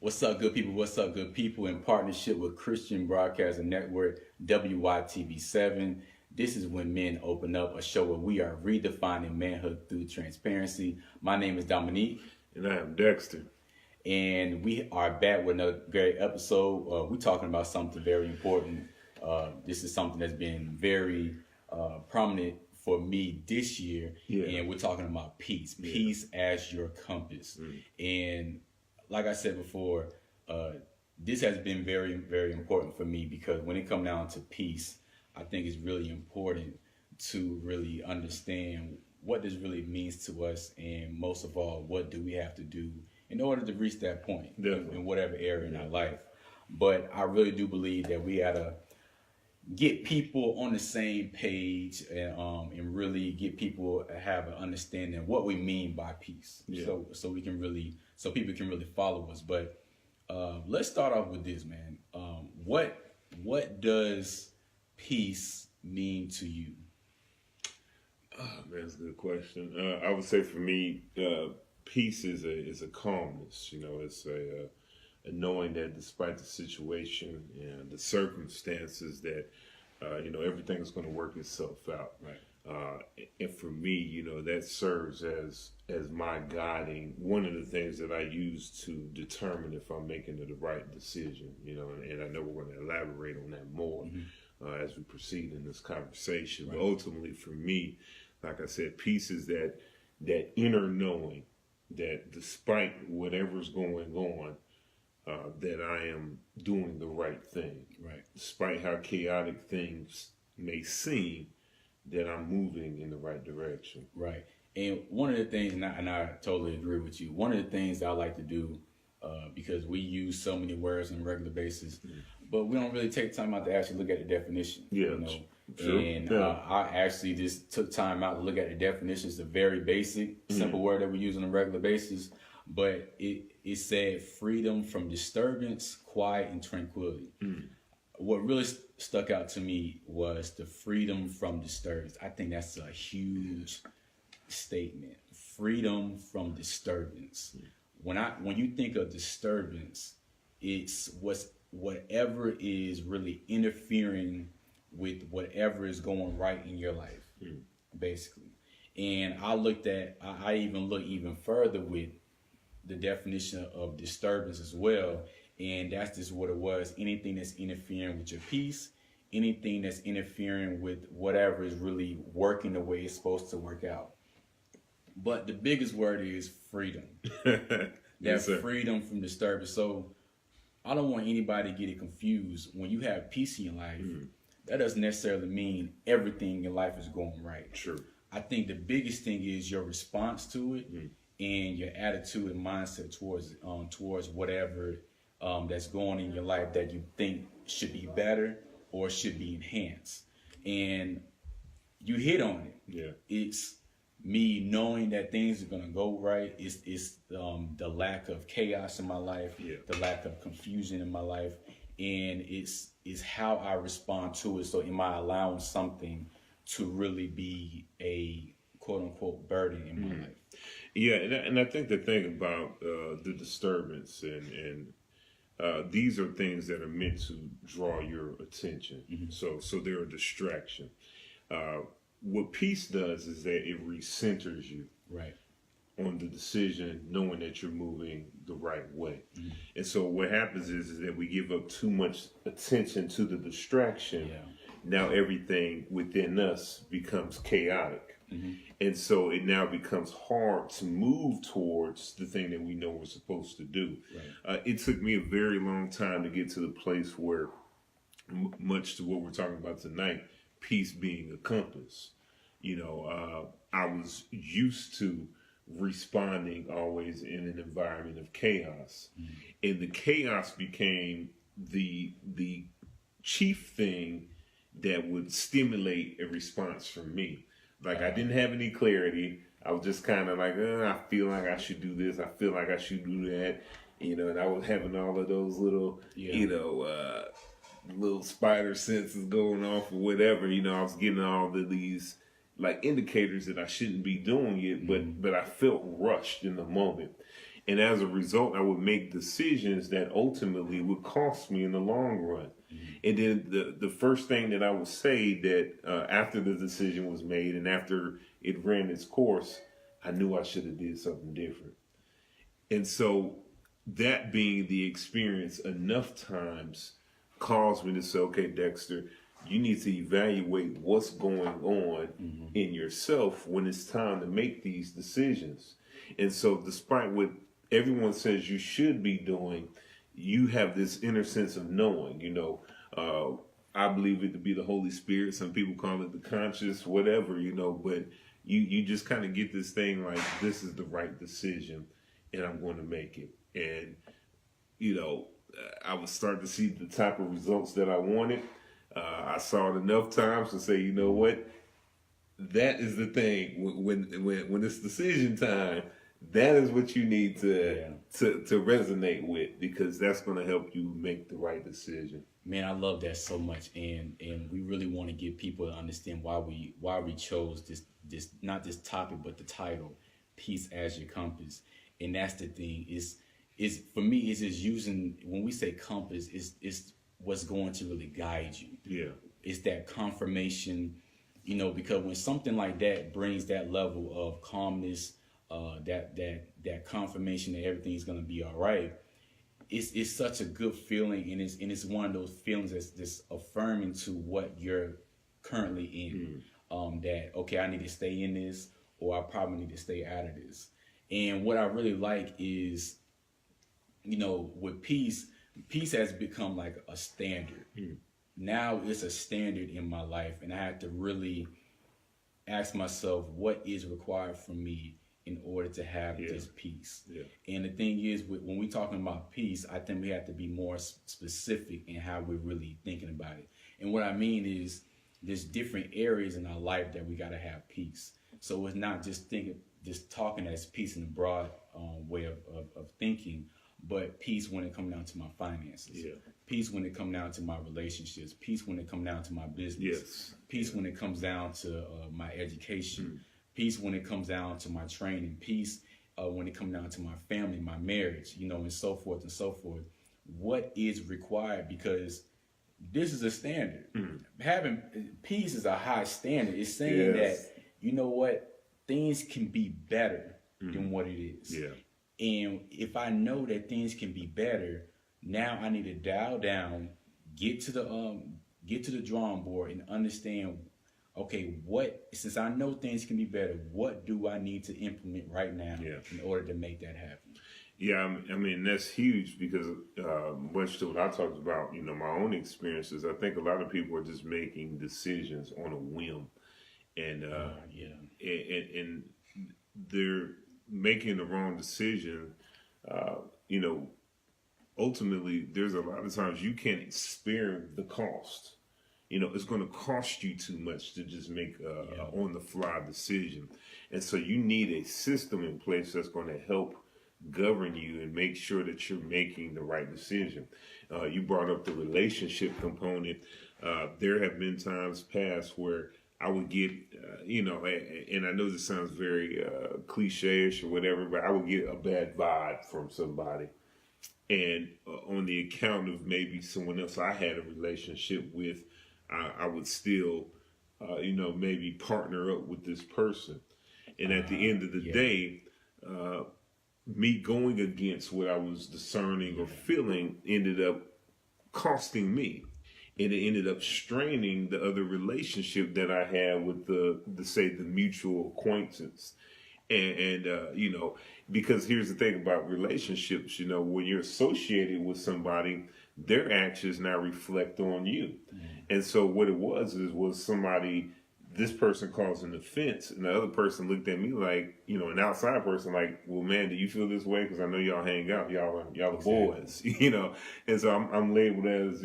What's up, good people? What's up, good people? In partnership with Christian Broadcasting Network, WYTV7. This is When Men Open Up, a show where we are redefining manhood through transparency. My name is Dominique. And I am Dexter. And we are back with another great episode. We're talking about something very important. This is something that's been very prominent for me this year. And we're talking about peace. Peace as your compass. And like I said before, this has been very, very important for me because when it comes down to peace, I think it's really important to really understand what this really means to us, and most of all, what do we have to do in order to reach that point in whatever area in our life. But I really do believe that we gotta get people on the same page and really get people to have an understanding of what we mean by peace. So people can really follow us. But let's start off with this, man. What does peace mean to you? Oh, man, that's a good question. I would say for me, peace is a calmness. You know, it's a knowing that despite the situation and the circumstances that, everything's going to work itself out. Right. And for me, that serves as my guiding, one of the things that I use to determine if I'm making the right decision, and I know we're going to elaborate on that more as we proceed in this conversation. Right. But ultimately for me, like I said, peace is that inner knowing that despite whatever's going on, that I am doing the right thing. Right. Despite how chaotic things may seem, that I'm moving in the right direction. Right. And one of the things, and I totally agree with you, one of the things that I like to do, because we use so many words on a regular basis, but we don't really take time out to actually look at the definition. Yeah. Sure. And I actually just took time out to look at the definition. It's a very basic, simple word that we use on a regular basis, but it said freedom from disturbance, quiet, and tranquility. What really stuck out to me was the freedom from disturbance. I think that's a huge statement. Freedom from disturbance. When you think of disturbance, it's whatever is really interfering with whatever is going right in your life, basically. And I even look even further with the definition of disturbance as well. And that's just what it was. Anything that's interfering with your peace, anything that's interfering with whatever is really working the way it's supposed to work out. But the biggest word is freedom. Yes, sir. Freedom from disturbance. So I don't want anybody to get it confused. When you have peace in your life, that doesn't necessarily mean everything in your life is going right. Sure. I think the biggest thing is your response to it and your attitude and mindset towards whatever that's going in your life that you think should be better or should be enhanced. And you hit on it. Yeah. It's me knowing that things are going to go right. It's the lack of chaos in my life, the lack of confusion in my life, and it's how I respond to it. So am I allowing something to really be a quote unquote burden in my life? Yeah, and I think the thing about the disturbance and these are things that are meant to draw your attention. So they're a distraction. What peace does is that it recenters you on the decision, knowing that you're moving the right way. And so what happens is that we give up too much attention to the distraction. Now everything within us becomes chaotic. And so it now becomes hard to move towards the thing that we know we're supposed to do. It took me a very long time to get to the place where, much to what we're talking about tonight, peace being a compass. I was used to responding always in an environment of chaos. And the chaos became the chief thing that would stimulate a response from me. Like, I didn't have any clarity. I was just kind of like, I feel like I should do this. I feel like I should do that. And I was having all of those little, little spider senses going off or whatever. I was getting all of these like indicators that I shouldn't be doing it, but I felt rushed in the moment. And as a result, I would make decisions that ultimately would cost me in the long run. And then the first thing that I would say that after the decision was made and after it ran its course, I knew I should have did something different. And so that being the experience enough times caused me to say, okay, Dexter, you need to evaluate what's going on in yourself when it's time to make these decisions. And so despite what everyone says you should be doing, you have this inner sense of knowing, I believe it to be the Holy Spirit. Some people call it the conscious, whatever, but you just kind of get this thing like, this is the right decision and I'm going to make it. And, I would start to see the type of results that I wanted. I saw it enough times to say, you know what? That is the thing. When it's decision time, that is what you need to resonate with, because that's going to help you make the right decision. Man, I love that so much, and we really want to get people to understand why we chose this not this topic but the title, Peace as Your Compass. And that's the thing, is for me, is just using, when we say compass, is what's going to really guide you. Yeah. It's that confirmation, because when something like that brings that level of calmness, that confirmation that everything's gonna be all right, it's such a good feeling, and it's one of those feelings that's just affirming to what you're currently in. That, okay, I need to stay in this, or I probably need to stay out of this. And what I really like is, with peace has become like a standard. Now it's a standard in my life, and I have to really ask myself what is required from me in order to have this peace. Yeah. And the thing is, when we're talking about peace, I think we have to be more specific in how we're really thinking about it. And what I mean is, there's different areas in our life that we got to have peace. So it's not just talking as peace in the broad way of thinking, but peace when it comes down to my finances, peace when it comes down to my relationships, peace when it comes down to my business, peace when it comes down to my education, peace when it comes down to my training, peace when it comes down to my family, my marriage, and so forth and so forth. What is required? Because this is a standard. Having peace is a high standard. It's saying that, things can be better than what it is. Yeah. And if I know that things can be better, now I need to dial down, get to the drawing board, and understand, okay, since I know things can be better, what do I need to implement right now in order to make that happen? Yeah, I mean, that's huge, because much to what I talked about, my own experiences, I think a lot of people are just making decisions on a whim. And and they're making the wrong decision. Ultimately, there's a lot of times you can't spare the cost. It's going to cost you too much to just make a on-the-fly decision. And so you need a system in place that's going to help govern you and make sure that you're making the right decision. You brought up the relationship component. There have been times past where I would get, and I know this sounds very cliche-ish or whatever, but I would get a bad vibe from somebody. And on the account of maybe someone else I had a relationship with, I would still, maybe partner up with this person. And at the end of the day, me going against what I was discerning or feeling ended up costing me. And it ended up straining the other relationship that I had with the mutual acquaintance. And because here's the thing about relationships, when you're associated with somebody, their actions now reflect on you. And so what it was somebody, this person caused an offense, and the other person looked at me like, an outside person like, well, man, do you feel this way? Because I know y'all hang out, y'all are boys, And so I'm labeled as,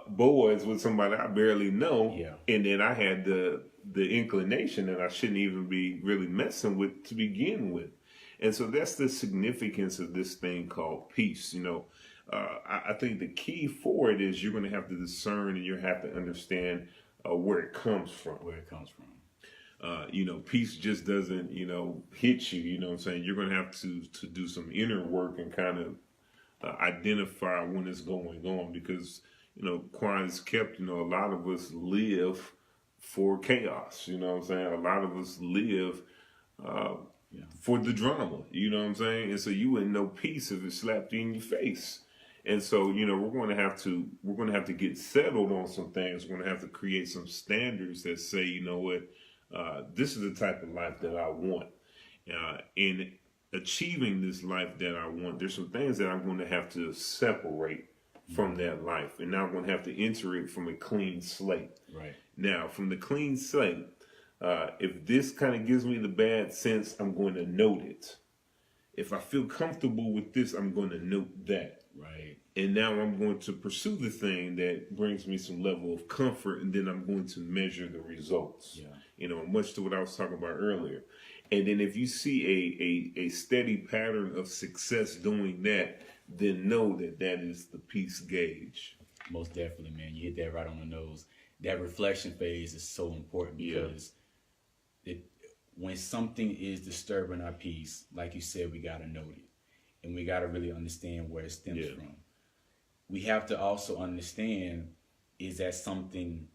boys with somebody I barely know. Yeah. And then I had the inclination that I shouldn't even be really messing with to begin with. And so that's the significance of this thing called peace. I think the key for it is you're going to have to discern, and you have to understand where it comes from. Peace just doesn't, hit you. You know what I'm saying? You're going to have to do some inner work and kind of identify when it's going on because, quiet is kept, a lot of us live for chaos. You know what I'm saying? A lot of us live for the drama. You know what I'm saying? And so you wouldn't know peace if it slapped you in your face. And so, we're going to have to get settled on some things. We're going to have to create some standards that say, you know what, this is the type of life that I want. In achieving this life that I want, there's some things that I'm going to have to separate from that life. And now I'm going to have to enter it from a clean slate. Right. Now, from the clean slate, if this kind of gives me the bad sense, I'm going to note it. If I feel comfortable with this, I'm going to note that. Right. And now I'm going to pursue the thing that brings me some level of comfort, and then I'm going to measure the results. Yeah. Much to what I was talking about earlier. And then if you see a steady pattern of success doing that, then know that is the peace gauge. Most definitely, man. You hit that right on the nose. That reflection phase is so important because when something is disturbing our peace, like you said, we got to note it. And we got to really understand where it stems from. We have to also understand, is that something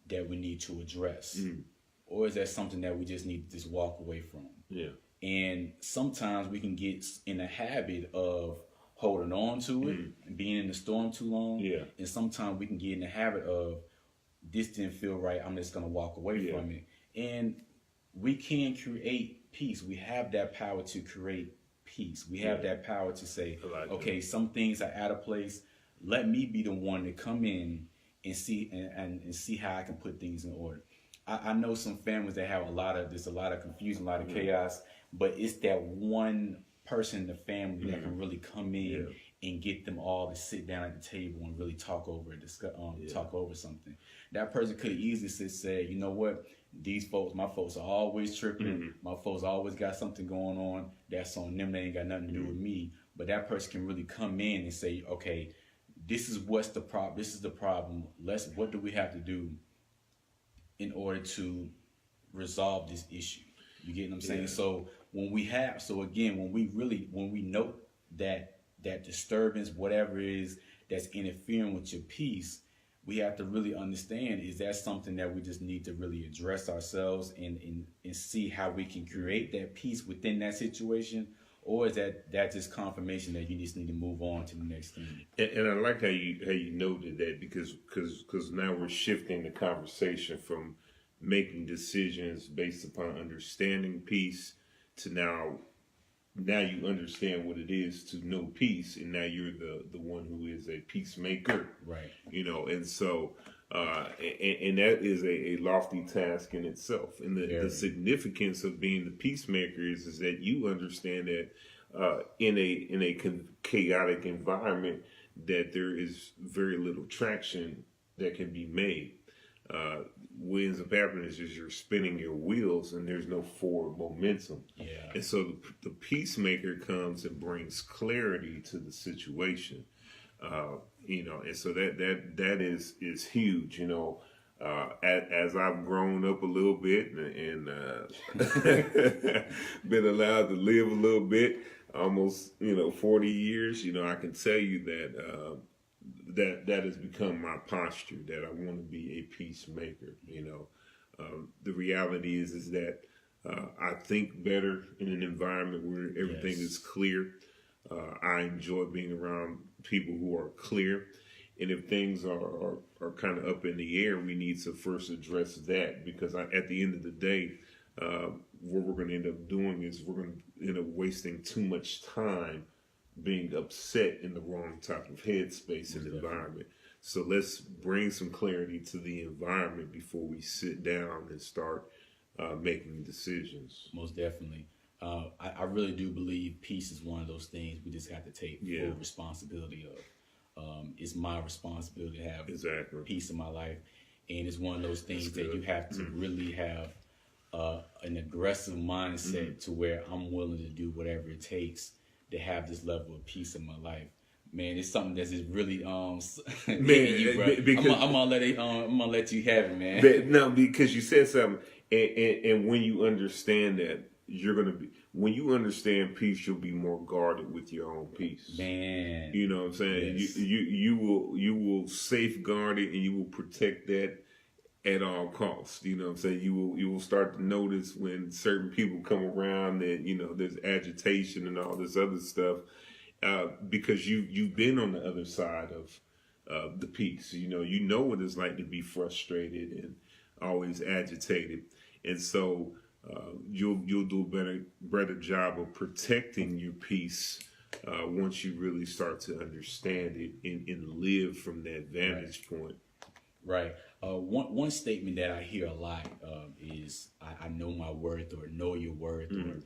that we need to address? Or is that something that we just need to just walk away from? Yeah. And sometimes we can get in a habit of holding on to it and being in the storm too long. Yeah. And sometimes we can get in the habit of, this didn't feel right, I'm just going to walk away from it. And we can create peace. We have that power to create peace. We have that power to say, okay, some things are out of place. Let me be the one to come in and see and see how I can put things in order. I know some families that have a lot of confusion, a lot of chaos, but it's that one person in the family that can really come in and get them all to sit down at the table and really talk over and discuss, talk over something. That person could have easily said, you know what, my folks are always tripping. My folks always got something going on. That's on them. They ain't got nothing to do with me. But that person can really come in and say, okay, this is what's the problem. This is the problem. What do we have to do in order to resolve this issue? You get what I'm saying? So when we note that disturbance, whatever it is that's interfering with your peace, we have to really understand, is that something that we just need to really address ourselves and see how we can create that peace within that situation? Or is that just confirmation that you just need to move on to the next thing? And I like how you noted that because now we're shifting the conversation from making decisions based upon understanding peace to now you understand what it is to know peace, and now you're the one who is a peacemaker. Right. And so and that is a lofty task in itself. And the significance of being the peacemaker is that you understand that in a chaotic environment that there is very little traction that can be made. What ends up happening is you're spinning your wheels and there's no forward momentum. Yeah. And so the peacemaker comes and brings clarity to the situation. And so that is huge, as I've grown up a little bit and been allowed to live a little bit, almost, 40 years, I can tell you that has become my posture, that I want to be a peacemaker. The reality is that I think better in an environment where everything is clear. I enjoy being around people who are clear. And if things are kind of up in the air, we need to first address that, because at the end of the day, what we're going to end up doing is we're going to end up wasting too much time being upset in the wrong type of headspace and environment. So let's bring some clarity to the environment before we sit down and start making decisions. Most definitely. I really do believe peace is one of those things we just have to take full responsibility of. It's my responsibility to have peace in my life. And it's one of those things that you have to really have an aggressive mindset to where I'm willing to do whatever it takes to have this level of peace in my life. Man, it's something that's just really man, you, bro. I'm gonna let you have it, man. No, because you said something, And when you understand that, you're gonna be when you understand peace, you'll be more guarded with your own peace. Man, You know what I'm saying? yes. You will safeguard it and you will protect that at all costs. You know what I'm saying? You will start to notice when certain people come around that, there's agitation and all this other stuff, because you've been on the other side of the peace. You know what it's like to be frustrated and always agitated, and so you'll do a better job of protecting your peace once you really start to understand it and live from that vantage point. Right. One statement that I hear a lot is I know my worth, or know your worth, or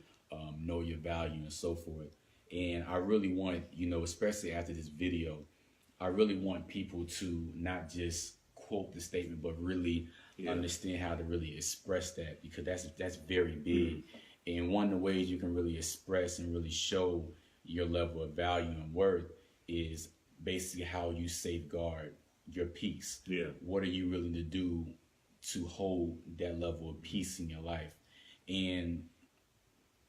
know your value, and so forth. And I really want, especially after this video, I really want people to not just quote the statement, but really understand how to really express that, because that's very big. And one of the ways you can really express and really show your level of value and worth is basically how you safeguard your peace. Yeah. What are you willing to do to hold that level of peace in your life? And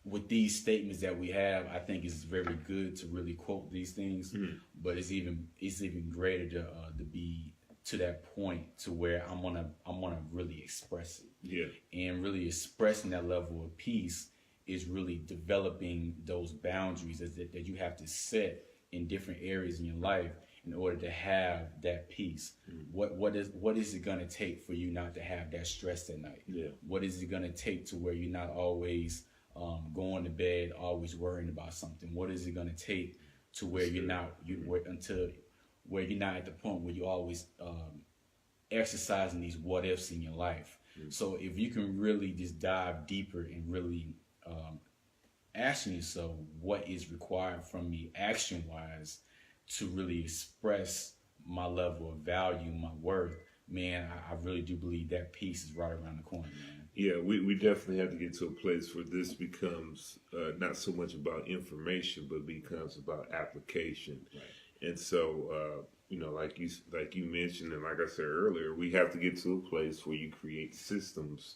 with these statements that we have, I think it's very good to really quote these things. But it's even greater to be to that point to where I'm gonna really express it. Yeah. And really expressing that level of peace is really developing those boundaries that you have to set in different areas in your life in order to have that peace. What is it gonna take for you not to have that stress at night? Yeah. What is it gonna take to where you're not always going to bed always worrying about something? What is it gonna take to where you're not where you're not at the point where you're always exercising these what ifs in your life? So if you can really just dive deeper and really asking yourself what is required from me action wise to really express my level of value, my worth, man, I really do believe that peace is right around the corner, man. Yeah, we definitely have to get to a place where this becomes not so much about information, but becomes about application. Right. And so, like you mentioned, and like I said earlier, we have to get to a place where you create systems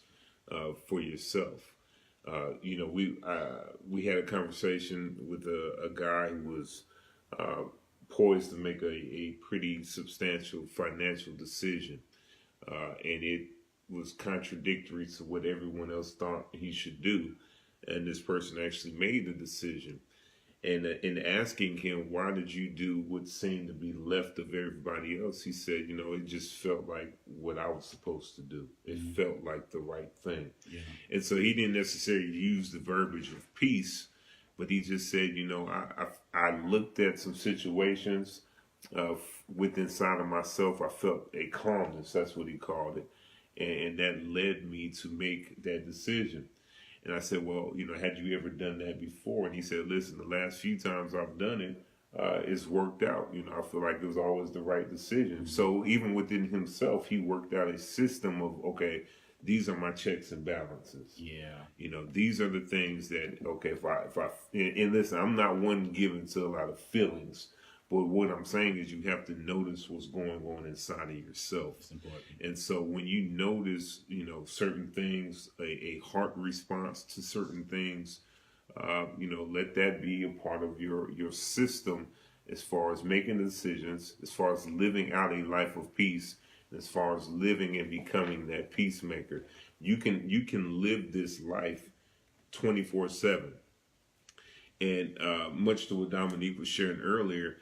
for yourself. We had a conversation with a guy who was poised to make a pretty substantial financial decision, and it was contradictory to what everyone else thought he should do. And this person actually made the decision. And in asking him, why did you do what seemed to be left of everybody else? He said, it just felt like what I was supposed to do. It felt like the right thing. Yeah. And so he didn't necessarily use the verbiage of peace, but he just said, I looked at some situations with inside of myself. I felt a calmness. That's what he called it. And that led me to make that decision. And I said, well, had you ever done that before? And he said, listen, the last few times I've done it, it's worked out. I feel like it was always the right decision. So even within himself, he worked out a system of, okay, these are my checks and balances. Yeah. These are the things that, okay, if I and listen, I'm not one given to a lot of feelings. But what I'm saying is you have to notice what's going on inside of yourself. It's important. And so when you notice, certain things, a heart response to certain things, let that be a part of your system as far as making decisions, as far as living out a life of peace, as far as living and becoming that peacemaker. You can live this life 24/7. And much to what Dominique was sharing earlier,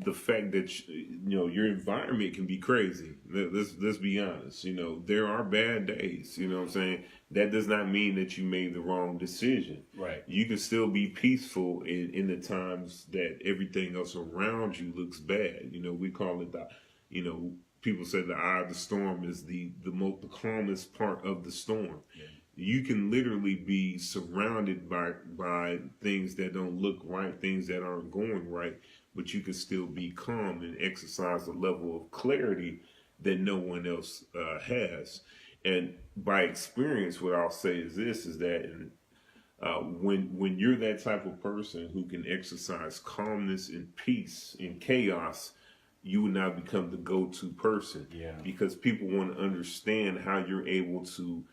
the fact that your environment can be crazy. Let's be honest. There are bad days. You know what I'm saying? That does not mean that you made the wrong decision. Right. You can still be peaceful in the times that everything else around you looks bad. We call it people say the eye of the storm is the calmest part of the storm. Yeah. You can literally be surrounded by things that don't look right, things that aren't going right, but you can still be calm and exercise a level of clarity that no one else has. And by experience, what I'll say is this, is that when you're that type of person who can exercise calmness and peace in chaos, you will now become the go-to person. Yeah. Because people want to understand how you're able to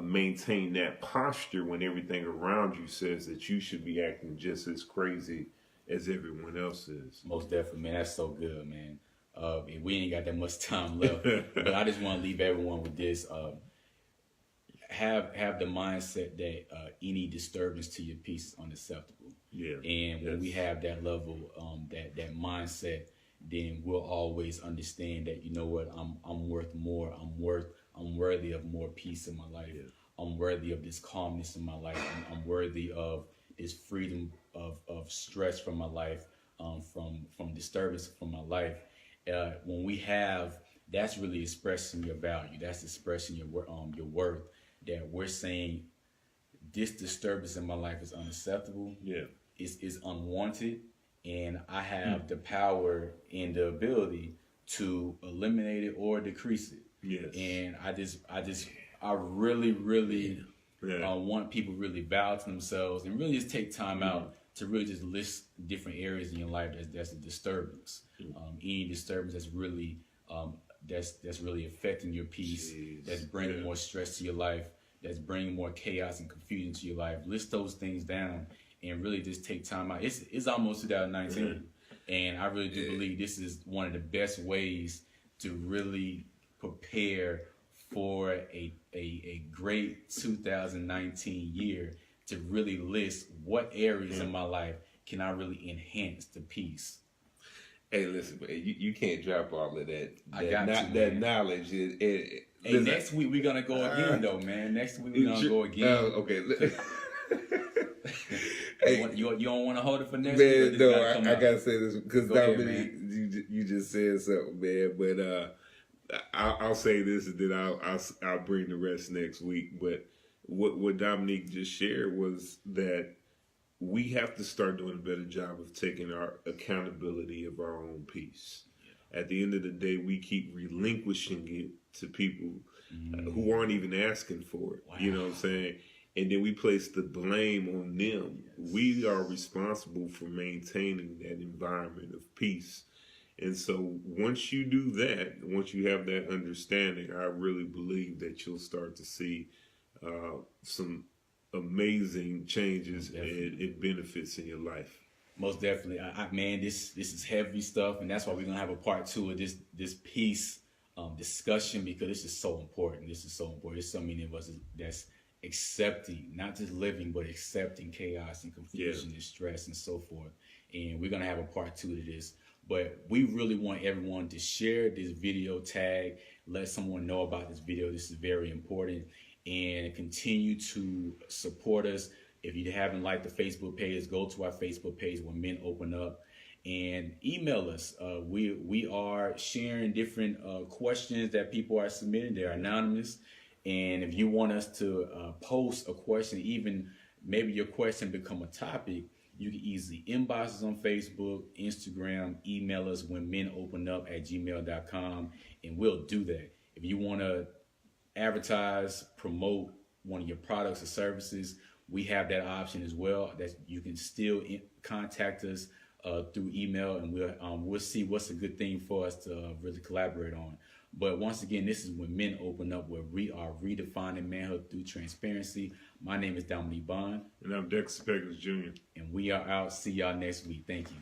maintain that posture when everything around you says that you should be acting just as crazy as everyone else is. Most definitely, man. That's so good, man. And we ain't got that much time left, but I just want to leave everyone with this. Have the mindset that any disturbance to your peace is unacceptable. Yeah. And when we have that level, that mindset, then we'll always understand that, you know what, I'm worth more. I'm worthy of more peace in my life. Yeah. I'm worthy of this calmness in my life. I'm worthy of this freedom of stress from my life, from disturbance from my life. When we have, that's really expressing your value. That's expressing your worth. That we're saying this disturbance in my life is unacceptable. Yeah, is unwanted, and I have the power and the ability to eliminate it or decrease it. Yes. And I really want people really balance themselves and really just take time out to really just list different areas in your life that's a disturbance. Any disturbance that's really that's really affecting your peace, that's bringing more stress to your life, that's bringing more chaos and confusion to your life. List those things down and really just take time out. It's almost 2019, and I really do believe this is one of the best ways to really prepare for a great 2019 year, to really list what areas in my life can I really enhance the peace. Hey, listen, man, you can't drop all of that. That knowledge. Hey, next week we're gonna go again, though, man. Next week we're gonna go again. Okay. Hey, you don't want to hold it for next week? Man, no, I gotta say this because Dominique, you just said something, man. But I'll say this, and then I'll bring the rest next week. But what Dominique just shared was that we have to start doing a better job of taking our accountability of our own peace. Yeah. At the end of the day, we keep relinquishing it to people who aren't even asking for it. Wow. You know what I'm saying? And then we place the blame on them. Yes. We are responsible for maintaining that environment of peace. And so once you do that, once you have that understanding, I really believe that you'll start to see some amazing changes and benefits in your life. Most definitely. Man, this is heavy stuff, and that's why we're going to have a part 2 of this peace discussion, because this is so important. There's so many of us that's accepting, not just living, but accepting chaos and confusion and stress and so forth. And we're going to have a part 2 to this. But we really want everyone to share this video, tag, let someone know about this video. This is very important. And continue to support us. If you haven't liked the Facebook page, go to our Facebook page When Men Open Up, and email us. We are sharing different questions that people are submitting. They're anonymous. And if you want us to post a question, even maybe your question become a topic, you can easily inbox us on Facebook, Instagram, email us whenmenopenup@gmail.com, and we'll do that. If you want to advertise, promote one of your products or services, we have that option as well. That you can still contact us through email, and we'll see what's a good thing for us to really collaborate on. But once again, this is When Men Open Up, where we are redefining manhood through transparency. My name is Dominique Bond. And I'm Dexter Peggins Jr. And we are out. See y'all next week. Thank you.